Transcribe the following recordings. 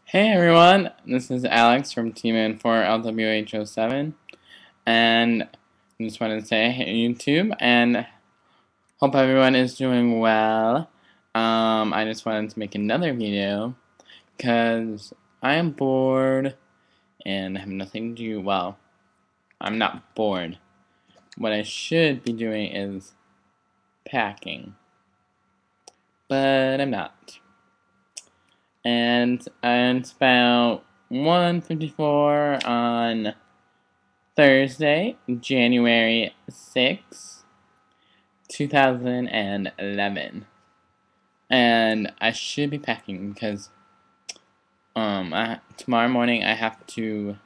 Hey everyone, this is Alex from Team for LWHO7, and I just wanted to say hey YouTube, and hope everyone is doing well. I just wanted to make another video, because I am bored, and have nothing to do. Well, I'm not bored. What I should be doing is packing, but I'm not. And it's about 1:54 on Thursday, January 6th, 2011. And I should be packing because tomorrow morning I have to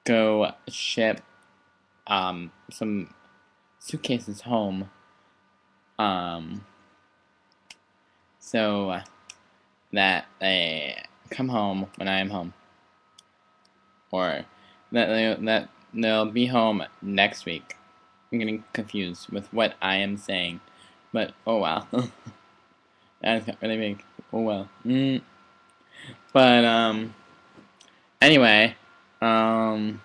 go ship some suitcases home. So that they come home when I am home. Or that they'll be home next week. I'm getting confused with what I am saying, but oh well. That's not really big. Oh well. But anyway, what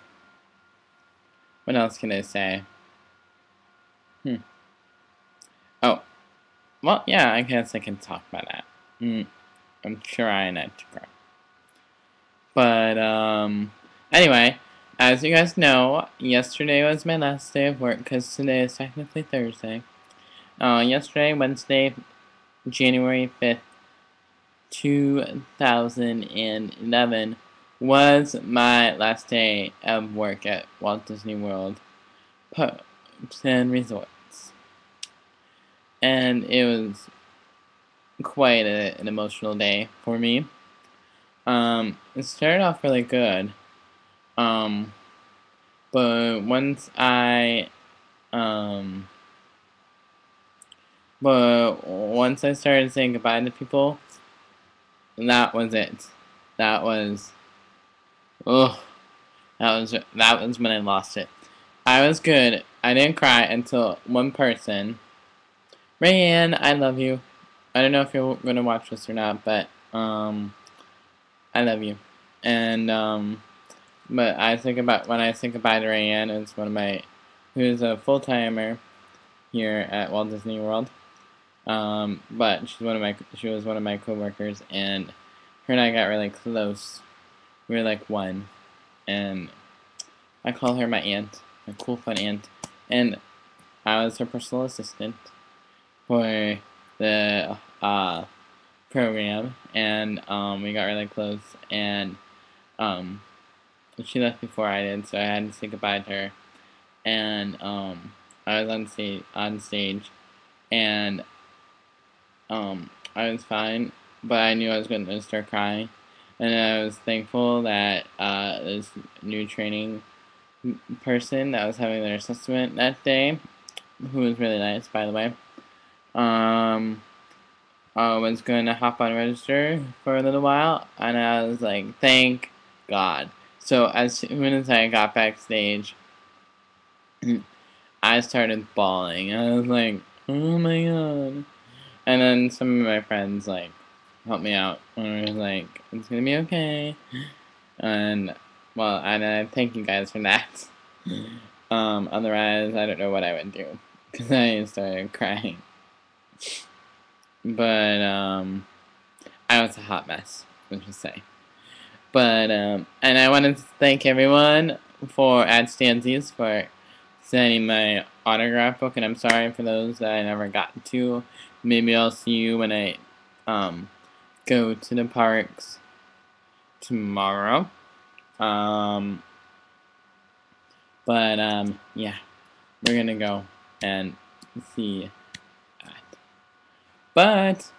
else can I say? Oh, well, yeah, I guess I can talk about that. I'm trying not to cry. But anyway, as you guys know, yesterday was my last day of work because today is technically Thursday. Yesterday, Wednesday, January 5th, 2011 was my last day of work at Walt Disney World Parks and Resorts. And it was quite an emotional day for me. It started off really good. But once I started saying goodbye to people, that was it. That was when I lost it. I was good. I didn't cry until one person. Rayanne, I love you. I don't know if you're gonna watch this or not, but I love you. And but when I think about Rayanne, it's who's a full timer here at Walt Disney World. But she was one of my coworkers, and her and I got really close. We were like one, and I call her my aunt, my cool fun aunt, and I was her personal assistant for the program, and we got really close, and she left before I did, so I had to say goodbye to her, and I was on stage, and I was fine, but I knew I was going to start crying, and I was thankful that this new training person that was having their assessment that day, who was really nice, by the way, I was going to hop on register for a little while, and I was like, thank God. So as soon as I got backstage, I started bawling. I was like, oh my God. And then some of my friends, like, helped me out. And I was like, it's gonna be okay. And, well, and I thank you guys for that. Otherwise, I don't know what I would do. Because I started crying. But, I was a hot mess, let's just say. But, and I wanted to thank everyone at Stanzies for sending my autograph book, and I'm sorry for those that I never got to. Maybe I'll see you when I go to the parks tomorrow. Yeah, we're gonna go and see that. But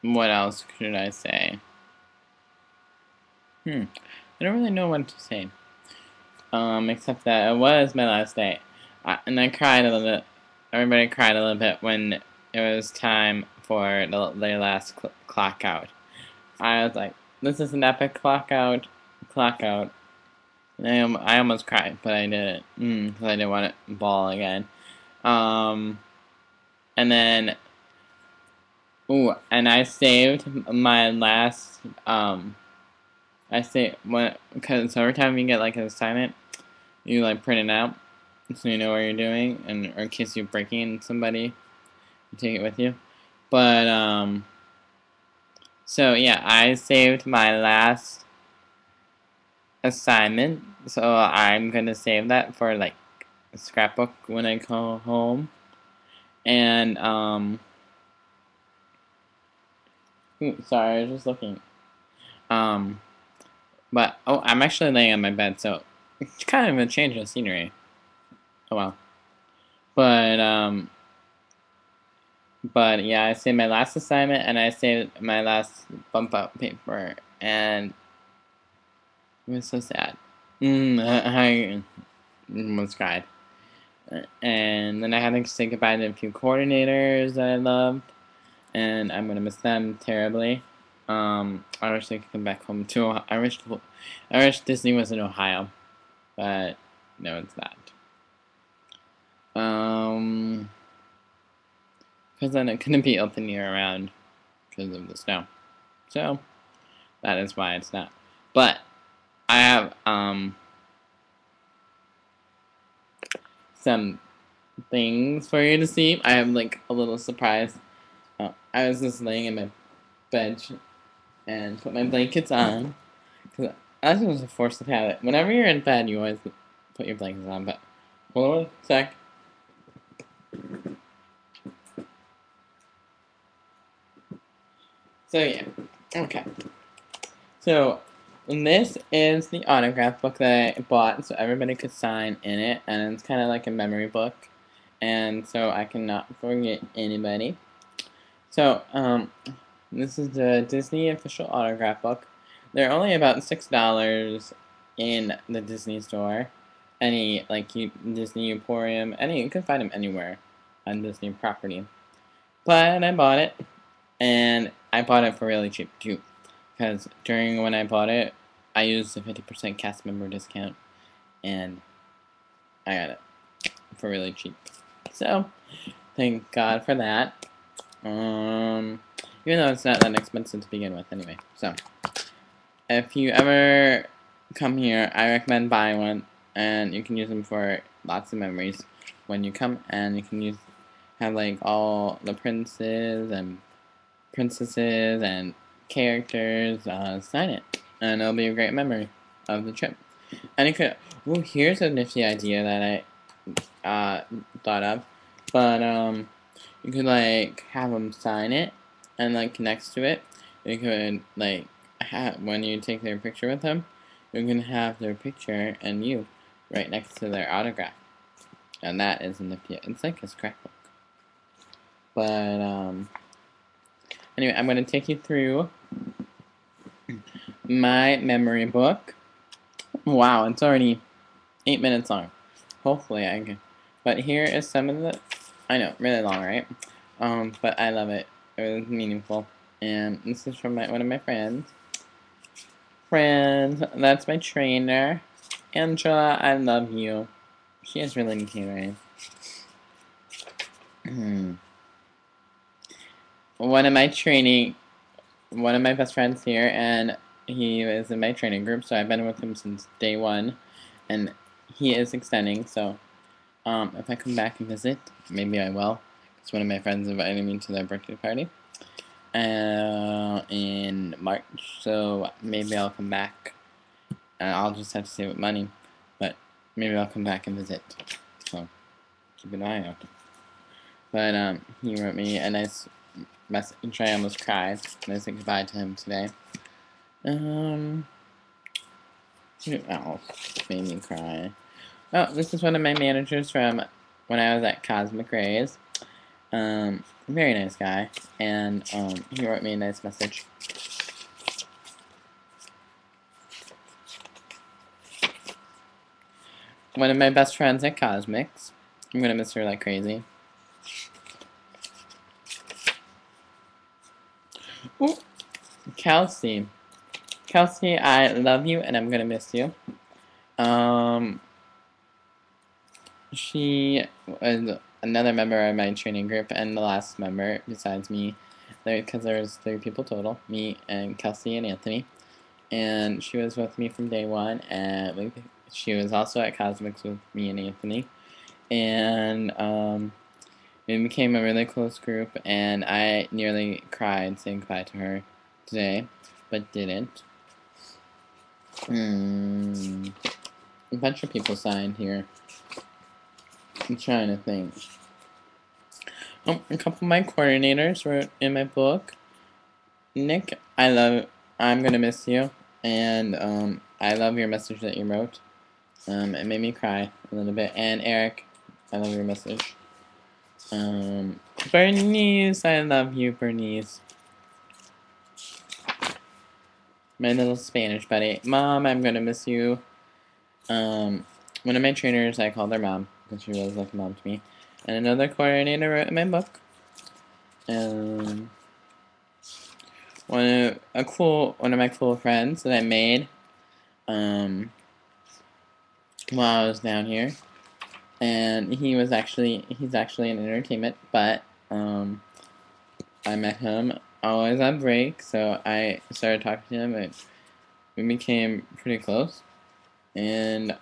what else should I say? I don't really know what to say. Except that it was my last day. And I cried a little bit. Everybody cried a little bit when it was time for their last clock out. I was like, this is an epic clock out. And I almost cried, but I didn't. Because I didn't want to bawl again. And then, ooh, and I saved my last, I say, because every time you get, like, an assignment, you, like, print it out, so you know what you're doing, and or in case you're breaking somebody, you take it with you. But, so, yeah, I saved my last assignment, so I'm gonna save that for, like, a scrapbook when I go home. And, ooh, sorry, I was just looking. But, oh, I'm actually laying on my bed, so it's kind of a change of scenery. Oh, well. But yeah, I saved my last assignment, and I saved my last bump out paper, and it was so sad. I almost cried. And then I had to say goodbye to a few coordinators that I loved, and I'm gonna miss them terribly. I wish they could come back home to. I wish Disney was in Ohio, but no, it's not. Because then it couldn't be open year round because of the snow. So that is why it's not. But I have some things for you to see. I have like a little surprise. I was just laying in my bed and put my blankets on because I was a force of habit. Whenever you're in bed, you always put your blankets on. But hold on a sec. So yeah, okay. So this is the autograph book that I bought so everybody could sign in it, and it's kind of like a memory book, and so I cannot forget anybody. So this is the Disney official autograph book. They're only about $6 in the Disney store, any like Disney Emporium, you can find them anywhere on Disney property. But I bought it, and I bought it for really cheap too. Because during when I bought it, I used a 50% cast member discount, and I got it for really cheap. So, thank God for that. Even though it's not that expensive to begin with anyway. So, if you ever come here, I recommend buying one, and you can use them for lots of memories when you come, and you can have like all the princes and princesses and characters sign it, and it'll be a great memory of the trip. And it could. Oh, here's a nifty idea that I thought of, but you could like have them sign it, and like next to it, you could like when you take their picture with them, you can have their picture and you right next to their autograph, and that is a nifty. It's like a scrapbook, but anyway, I'm going to take you through my memory book. Wow, it's already 8 minutes long. Hopefully I can. But here is some of the. I know, really long, right? But I love it. It was meaningful. And this is from one of my friends. That's my trainer. Angela, I love you. She is really cute, right? One of my best friends here, and he is in my training group, so I've been with him since day one, and he is extending, so if I come back and visit, maybe I will, because one of my friends invited me to their birthday party in March, so maybe I'll come back. I'll just have to save up money, but maybe I'll come back and visit, so keep an eye out. But he wrote me a nice message. I almost cried when I said goodbye to him today. Who else made me cry? Oh, this is one of my managers from when I was at Cosmic Rays. Very nice guy, and he wrote me a nice message. One of my best friends at Cosmics. I'm gonna miss her like crazy. Ooh, Kelsey. Kelsey, I love you, and I'm gonna miss you. She was another member of my training group and the last member besides me, because there was 3 people total, me and Kelsey and Anthony, and she was with me from day 1, and she was also at Cosmics with me and Anthony, and we became a really close group, and I nearly cried saying goodbye to her today, but didn't. A bunch of people signed here. I'm trying to think. Oh, a couple of my coordinators wrote in my book. Nick, I'm gonna miss you, and I love your message that you wrote. It made me cry a little bit. And Eric, I love your message. Bernice, I love you, Bernice. My little Spanish buddy. Mom, I'm gonna miss you. One of my trainers, I called her mom, because she was like a mom to me. And another coordinator wrote in my book. One of my cool friends that I made while I was down here. And he's actually in entertainment, but I met him always on break, so I started talking to him, and we became pretty close. And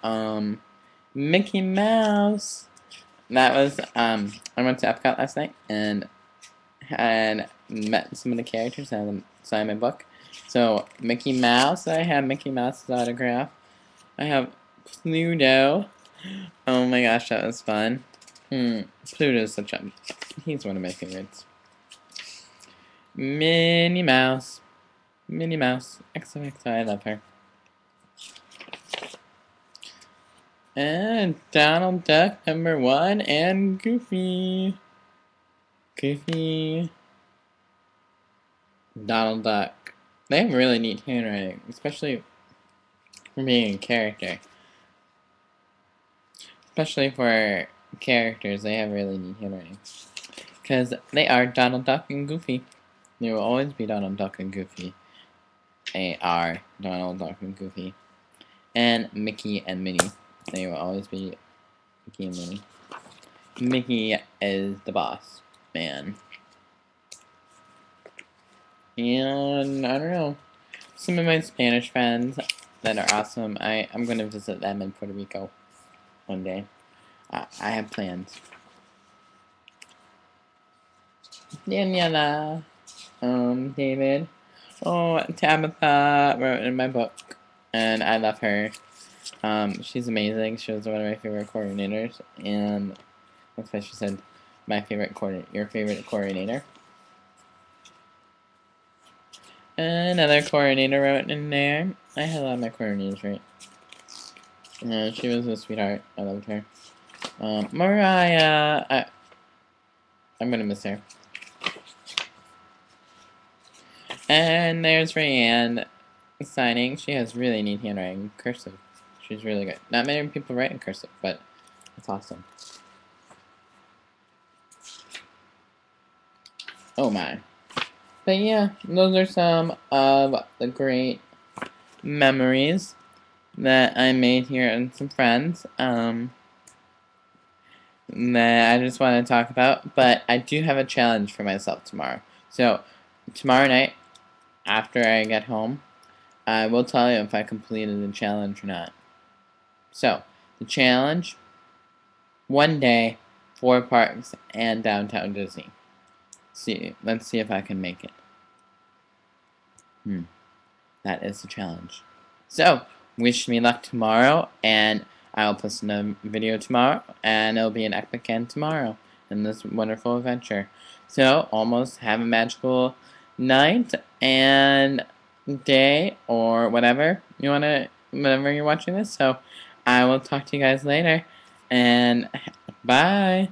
Mickey Mouse. That was I went to Epcot last night and met some of the characters and signed my book. So Mickey Mouse, I have Mickey Mouse's autograph. I have Pluto. Oh my gosh, that was fun. Pluto's he's one of my favorites. Minnie Mouse. Minnie Mouse. XOXO, I love her. And Donald Duck #1 and Goofy. Goofy. Donald Duck. They have really neat handwriting, especially for being a character. Especially for characters, they have really neat handwriting. Because they are Donald Duck and Goofy. They will always be Donald Duck and Goofy. They are Donald Duck and Goofy. And Mickey and Minnie. They will always be Mickey and Minnie. Mickey is the boss man. And I don't know. Some of my Spanish friends that are awesome. I'm going to visit them in Puerto Rico one day. I have plans. Daniela. David. Oh, Tabitha wrote in my book. And I love her. She's amazing. She was one of my favorite coordinators. And that's why she said your favorite coordinator. Another coordinator wrote in there. I had a lot of my coordinators right. She was a sweetheart. I loved her. Mariah. I'm gonna miss her. And there's Rayanne signing. She has really neat handwriting, cursive. She's really good. Not many people write in cursive, but it's awesome. Oh my. But yeah, those are some of the great memories that I made here and some friends that I just want to talk about. But I do have a challenge for myself tomorrow. So tomorrow night, after I get home, I will tell you if I completed the challenge or not. So, the challenge, 1 day, 4 parks, and downtown Disney. Let's see if I can make it. That is the challenge. So, wish me luck tomorrow, and I'll post a video tomorrow, and it'll be an epic end tomorrow in this wonderful adventure. So, almost have a magical night and day, or whatever whenever you're watching this. So, I will talk to you guys later, and bye!